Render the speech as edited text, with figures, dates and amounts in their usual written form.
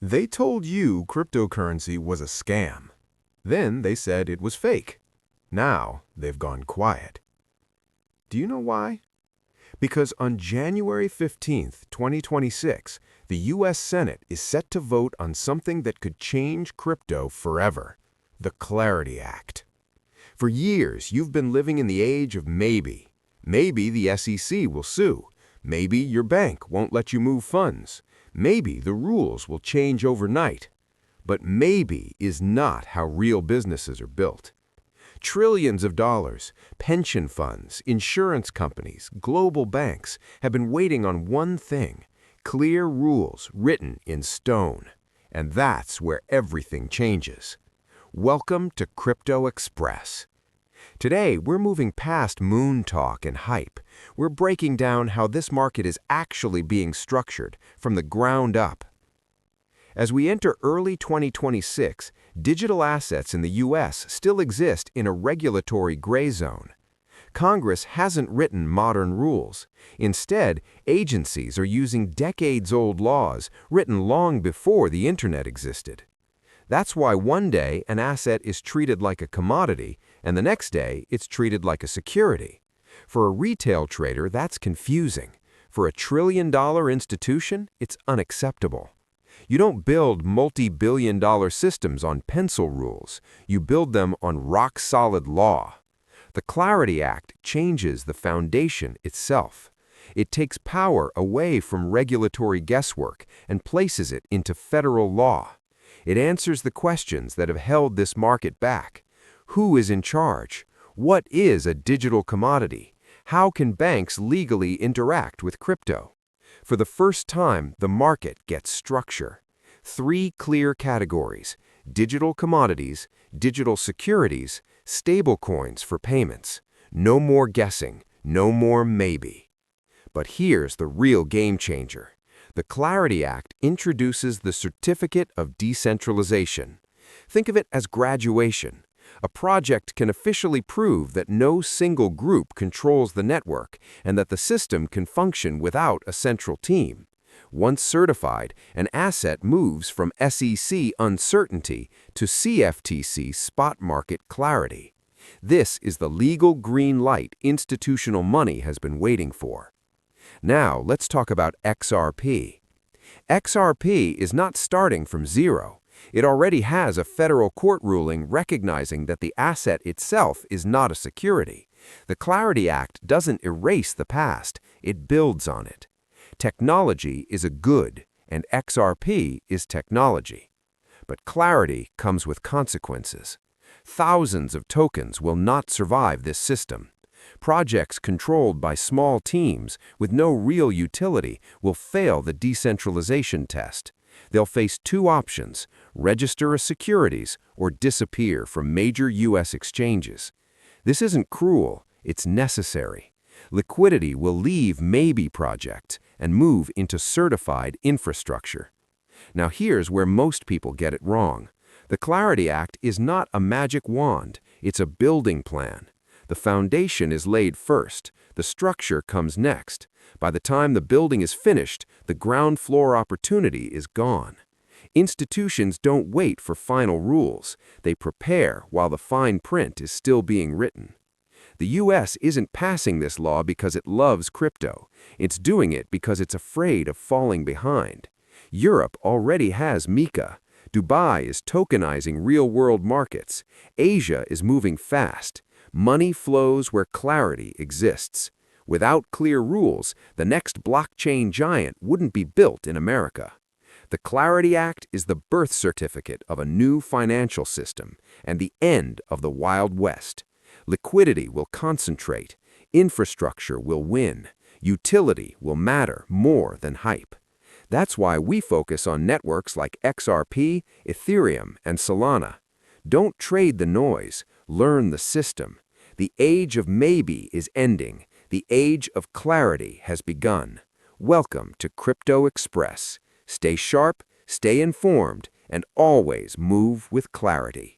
They told you cryptocurrency was a scam. Then they said it was fake. Now they've gone quiet. Do you know why? Because on January 15th, 2026, the U.S. Senate is set to vote on something that could change crypto forever, the Clarity Act. For years, you've been living in the age of maybe. Maybe the SEC will sue. Maybe your bank won't let you move funds. Maybe the rules will change overnight. But maybe is not how real businesses are built. Trillions of dollars, pension funds, insurance companies, global banks have been waiting on one thing: clear rules written in stone. And that's where everything changes. Welcome to Crypto Express. Today, we're moving past moon talk and hype. We're breaking down how this market is actually being structured from the ground up. As we enter early 2026, digital assets in the U.S. still exist in a regulatory gray zone. Congress hasn't written modern rules. Instead, agencies are using decades-old laws written long before the internet existed. That's why one day an asset is treated like a commodity, and the next day it's treated like a security. For a retail trader, that's confusing. For a trillion-dollar institution, it's unacceptable. You don't build multi-billion-dollar systems on pencil rules. You build them on rock-solid law. The Clarity Act changes the foundation itself. It takes power away from regulatory guesswork and places it into federal law. It answers the questions that have held this market back. Who is in charge? What is a digital commodity? How can banks legally interact with crypto? For the first time, the market gets structure. 3 clear categories: digital commodities, digital securities, stablecoins for payments. No more guessing, no more maybe. But here's the real game changer. The Clarity Act introduces the Certificate of Decentralization. Think of it as graduation. A project can officially prove that no single group controls the network and that the system can function without a central team. Once certified, an asset moves from SEC uncertainty to CFTC spot market clarity. This is the legal green light institutional money has been waiting for. Now, let's talk about XRP. XRP is not starting from zero. It already has a federal court ruling recognizing that the asset itself is not a security. The Clarity Act doesn't erase the past, it builds on it. Technology is a good, and XRP is technology. But clarity comes with consequences. Thousands of tokens will not survive this system. Projects controlled by small teams with no real utility will fail the decentralization test. They'll face 2 options: register as securities or disappear from major U.S. exchanges. This isn't cruel, it's necessary. Liquidity will leave maybe projects and move into certified infrastructure. Now here's where most people get it wrong. The Clarity Act is not a magic wand, it's a building plan. The foundation is laid first, the structure comes next. By the time the building is finished, the ground floor opportunity is gone. Institutions don't wait for final rules, they prepare while the fine print is still being written. The U.S. isn't passing this law because it loves crypto, it's doing it because it's afraid of falling behind. Europe already has MiCA. Dubai is tokenizing real-world markets. Asia is moving fast. Money flows where clarity exists. Without clear rules, the next blockchain giant wouldn't be built in America. The Clarity Act is the birth certificate of a new financial system and the end of the Wild West. Liquidity will concentrate, infrastructure will win, utility will matter more than hype. That's why we focus on networks like XRP, Ethereum, and Solana. Don't trade the noise, learn the system. The age of maybe is ending. The age of clarity has begun. Welcome to Crypto Express. Stay sharp, stay informed, and always move with clarity.